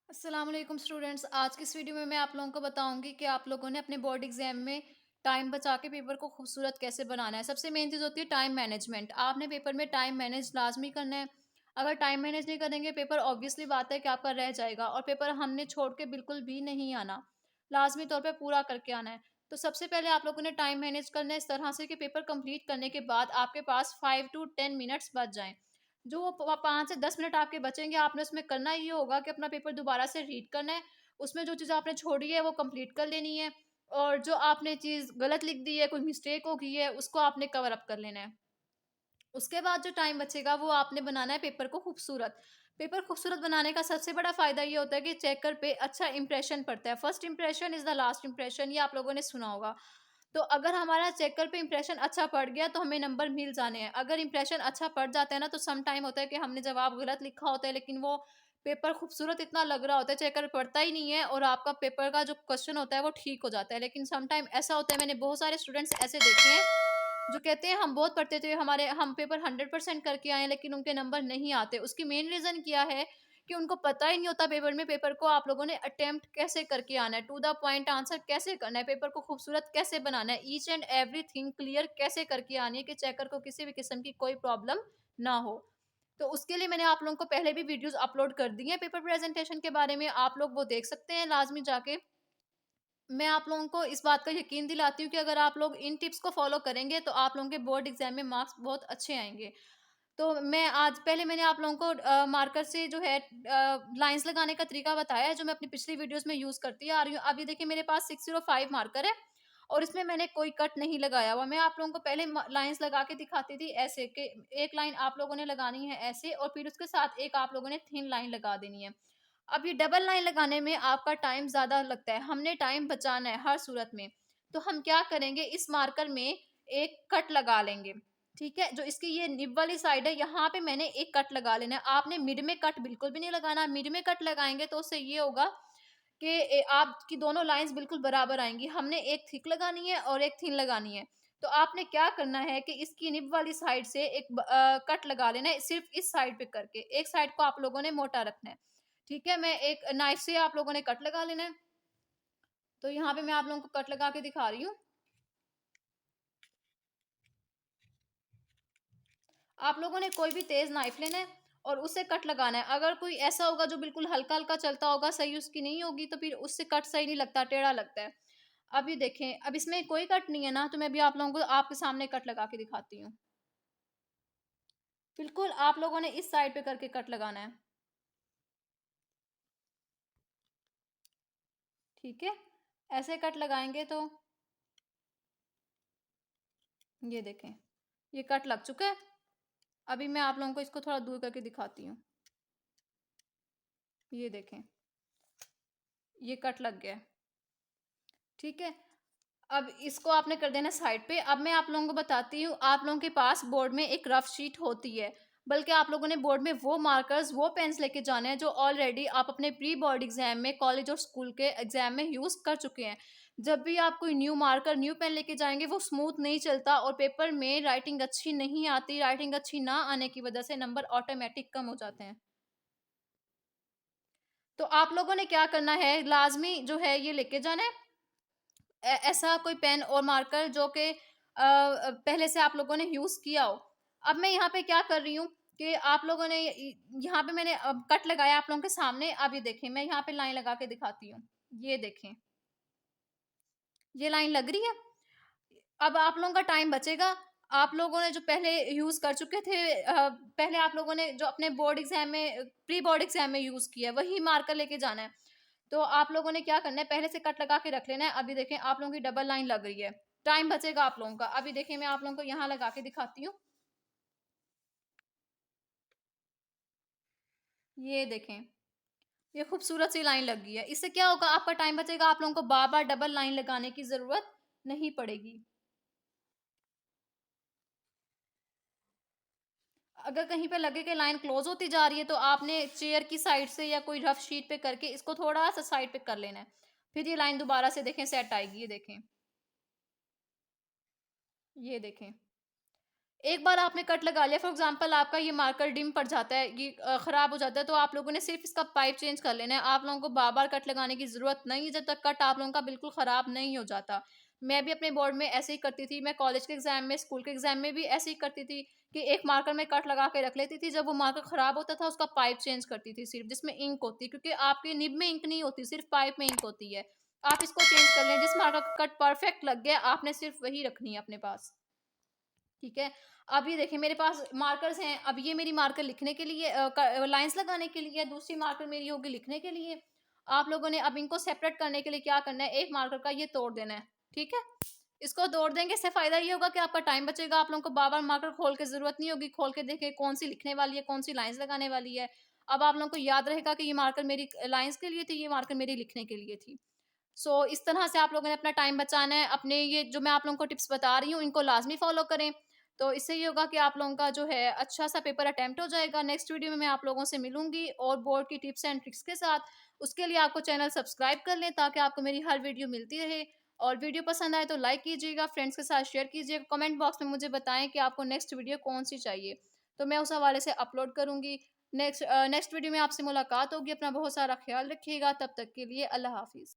अस्सलाम वालेकुम स्टूडेंट्स। आज की इस वीडियो में मैं आप लोगों को बताऊंगी कि आप लोगों ने अपने बोर्ड एग्जाम में टाइम बचा के पेपर को खूबसूरत कैसे बनाना है। सबसे मेन चीज़ होती है टाइम मैनेजमेंट। आपने पेपर में टाइम मैनेज लाजमी करना है। अगर टाइम मैनेज नहीं करेंगे पेपर ऑब्वियसली बात है कि आपका रह जाएगा और पेपर हमने छोड़ के बिल्कुल भी नहीं आना, लाजमी तौर पर पूरा करके आना है। तो सबसे पहले आप लोगों ने टाइम मैनेज करना है इस तरह से कि पेपर कंप्लीट करने के बाद आपके पास 5 to 10 मिनट्स बच जाएं। जो वो 5 से 10 मिनट आपके बचेंगे, आपने उसमें करना ये होगा कि अपना पेपर दोबारा से रीड करना है। उसमें जो चीज़ आपने छोड़ी है वो कंप्लीट कर लेनी है और जो आपने चीज़ गलत लिख दी है, कोई मिस्टेक हो गई है, उसको आपने कवर अप कर लेना है। उसके बाद जो टाइम बचेगा वो आपने बनाना है पेपर को खूबसूरत। पेपर खूबसूरत बनाने का सबसे बड़ा फ़ायदा ये होता है कि चेकर पे अच्छा इंप्रेशन पड़ता है। First impression is the last impression, ये आप लोगों ने सुना होगा। तो अगर हमारा चेकर पे इंप्रेशन अच्छा पड़ गया तो हमें नंबर मिल जाने हैं। अगर इंप्रेशन अच्छा पड़ जाता है ना तो सम टाइम होता है कि हमने जवाब गलत लिखा होता है लेकिन वो पेपर खूबसूरत इतना लग रहा होता है, चेकर पड़ता ही नहीं है और आपका पेपर का जो क्वेश्चन होता है वो ठीक हो जाता है। लेकिन सम टाइम ऐसा होता है, मैंने बहुत सारे स्टूडेंट्स ऐसे देखे हैं जो कहते हैं हम बहुत पढ़ते थे, हम पेपर 100% करके आए हैं लेकिन उनके नंबर नहीं आते। उसकी मेन रीज़न क्या है कि उनको पता ही नहीं होता पेपर में पेपर को आप लोगों ने अटेम्प्ट कैसे करके आना है, टू द पॉइंट आंसर कैसे करना है, पेपर को खूबसूरत कैसे बनाना है, ईच एंड एवरीथिंग क्लियर कैसे करके आनी है कि चेकर को किसी भी किस्म की कोई प्रॉब्लम ना हो। तो उसके लिए मैंने आप लोगों को पहले भी वीडियोज़ अपलोड कर दी हैं पेपर प्रेज़ेंटेशन के बारे में, आप लोग वो देख सकते हैं लाज़मी जाके। मैं आप लोगों को इस बात का यकीन दिलाती हूँ कि अगर आप लोग इन टिप्स को फॉलो करेंगे तो आप लोगों के बोर्ड एग्जाम में मार्क्स बहुत अच्छे आएँगे। तो मैं आज पहले मैंने आप लोगों को मार्कर से जो है लाइन्स लगाने का तरीका बताया है जो मैं अपनी पिछली वीडियोज़ में यूज़ करती आ रही हूँ। अभी देखिए मेरे पास 605 मार्कर है और इसमें मैंने कोई कट नहीं लगाया हुआ। मैं आप लोगों को पहले म लाइन्स लगा के दिखाती थी ऐसे कि एक लाइन आप लोगों ने लगानी है ऐसे और फिर उसके साथ एक आप लोगों ने थिन लाइन लगा देनी है। अब ये डबल लाइन लगाने में आपका टाइम ज़्यादा लगता है, हमने टाइम बचाना है हर सूरत में। तो हम क्या करेंगे, इस मार्कर में एक कट लगा लेंगे, ठीक है? जो इसकी ये निब वाली साइड है, यहाँ पे मैंने एक कट लगा लेना है। आपने मिड में कट बिल्कुल भी नहीं लगाना, मिड में कट लगाएँगे तो उससे ये होगा कि आपकी दोनों लाइन्स बिल्कुल बराबर आएँगी। हमने एक थिक लगानी है और एक थिन लगानी है। तो आपने क्या करना है कि इसकी निब वाली साइड से एक कट लगा लेना है, सिर्फ़ इस साइड पे करके। एक साइड को आप लोगों ने मोटा रखना है। ठीक है? मैं एक नाइफ से आप लोगों ने कट लगा लेना है। तो यहाँ पे मैं आप लोगों को कट लगा के दिखा रही हूँ। आप लोगों ने कोई भी तेज़ नाइफ लेना है और उससे कट लगाना है। अगर कोई ऐसा होगा जो बिल्कुल हल्का-हल्का चलता होगा, सही उसकी नहीं होगी तो फिर उससे कट सही नहीं लगता, टेढ़ा लगता है। अब ये देखें, अब इसमें कोई कट नहीं है ना, तो मैं अभी आप लोगों को आपके सामने कट लगा के दिखाती हूँ। बिल्कुल आप लोगों ने इस साइड पे करके कट लगाना है। ठीक है? ऐसे कट लगाएँगे तो ये देखें, ये कट लग चुका है। अभी मैं आप लोगों को इसको थोड़ा दूर करके दिखाती हूँ। ये देखें, ये कट लग गया है। ठीक है? अब इसको आपने कर देना साइड पे। अब मैं आप लोगों को बताती हूँ, आप लोगों के पास बोर्ड में एक रफ शीट होती है, बल्कि आप लोगों ने बोर्ड में वो मार्कर्स, वो पेन्स लेके जाने हैं जो ऑलरेडी आप अपने प्री बोर्ड एग्ज़ाम में, कॉलेज और स्कूल के एग्ज़ाम में यूज़ कर चुके हैं। जब भी आप कोई न्यू मार्कर, न्यू पेन लेके जाएँगे, वो स्मूथ नहीं चलता और पेपर में राइटिंग अच्छी नहीं आती। राइटिंग अच्छी ना आने की वजह से नंबर ऑटोमैटिक कम हो जाते हैं। तो आप लोगों ने क्या करना है, लाज़मी जो है ये लेके जाना है। ऐसा कोई पेन और मार्कर जो कि पहले से आप लोगों ने यूज़ किया हो। अब मैं यहाँ पे क्या कर रही हूँ कि आप लोगों ने यहाँ पे मैंने कट लगाया आप लोगों के सामने। अब ये देखें, मैं यहाँ पे लाइन लगा के दिखाती हूँ। ये देखें, ये लाइन लग रही है। अब आप लोगों का टाइम बचेगा। आप लोगों ने जो पहले यूज़ कर चुके थे, पहले आप लोगों ने जो अपने बोर्ड एग्ज़ाम में, प्री बोर्ड एग्ज़ाम में यूज़ किया है, वही मार्कर लेके जाना है। तो आप लोगों ने क्या करना है, पहले से कट लगा के रख लेना है। अभी देखें, आप लोगों की डबल लाइन लग रही है। टाइम बचेगा आप लोगों का। अभी देखिए, मैं आप लोगों को यहाँ लगा के दिखाती हूँ। ये देखें, ये खूबसूरत सी लाइन लग गई है। इससे क्या होगा, आपका टाइम बचेगा, आप लोगों को बार-बार डबल लाइन लगाने की ज़रूरत नहीं पड़ेगी। अगर कहीं पे लगे कि लाइन क्लोज़ होती जा रही है, तो आपने चेयर की साइड से या कोई रफ शीट पे करके इसको थोड़ा-सा साइड पे कर लेना है। फिर ये लाइन दोबारा से देखें सेट आएगी, ये देखें। ये देखें। एक बार आपने कट लगा लिया, फॉर एग्जांपल आपका ये मार्कर डिम पड़ जाता है, ये खराब हो जाता है, तो आप लोगों ने सिर्फ इसका पाइप चेंज कर लेना है। आप लोगों को बार-बार कट लगाने की ज़रूरत नहीं है, जब तक कट आप लोगों का बिल्कुल खराब नहीं हो जाता। मैं भी अपने बोर्ड में ऐसे ही करती थी, मैं कॉलेज के एग्ज़ाम में, स्कूल के एग्ज़ाम में भी ऐसे ही करती थी कि एक मार्कर में कट लगा के रख लेती थी, जब वो मार्कर खराब होता था, उसका पाइप चेंज करती थी सिर्फ, जिसमें इंक होती है, क्योंकि आपकी निब में इंक नहीं होती, सिर्फ पाइप में इंक होती है। आप इसको चेंज कर लें, जिस मार्कर का कट परफेक्ट लग गया, आपने सिर्फ वही रखनी है अपने पास। ठीक है। अब ये देखिए मेरे पास मार्कर्स हैं, अब ये मेरी मार्कर लिखने के लिए लाइन्स लगाने के लिए है, दूसरी मार्कर मेरी होगी लिखने के लिए। आप लोगों ने अब इनको सेपरेट करने के लिए क्या करना है, एक मार्कर का ये तोड़ देना है, ठीक है? इसको तोड़ देंगे, इससे फ़ायदा ये होगा कि आपका टाइम बचेगा, आप लोगों को बार-बार मार्कर खोल के ज़रूरत नहीं होगी, खोल के देखें कौन-सी लिखने वाली है, कौन-सी लाइन्स लगाने वाली है। अब आप लोगों को याद रहेगा कि ये मार्कर मेरी लाइन्स के लिए थी, ये मार्कर मेरी लिखने के लिए थी। सो इस तरह से आप लोगों ने अपना टाइम बचाना है। अपने ये जो मैं आप लोगों को टिप्स बता रही हूँ, इनको लाज़मी फ़ॉलो करें। तो इससे ये होगा कि आप लोगों का जो है अच्छा-सा पेपर अटेम्प्ट हो जाएगा। नेक्स्ट वीडियो में मैं आप लोगों से मिलूँगी और बोर्ड की टिप्स एंड ट्रिक्स के साथ। उसके लिए आपको चैनल सब्सक्राइब कर लें ताकि आपको मेरी हर वीडियो मिलती रहे। और वीडियो पसंद आए तो लाइक कीजिएगा, फ्रेंड्स के साथ शेयर कीजिएगा। कमेंट बॉक्स में मुझे बताएँ कि आपको नेक्स्ट वीडियो कौन-सी चाहिए। तो मैं उस हवाले से अपलोड करूँगी। नेक्स्ट वीडियो में आपसे मुलाकात होगी। अपना बहुत सारा ख़्याल रखिएगा। तब तक के लिए अल्लाह हाफ़िज़।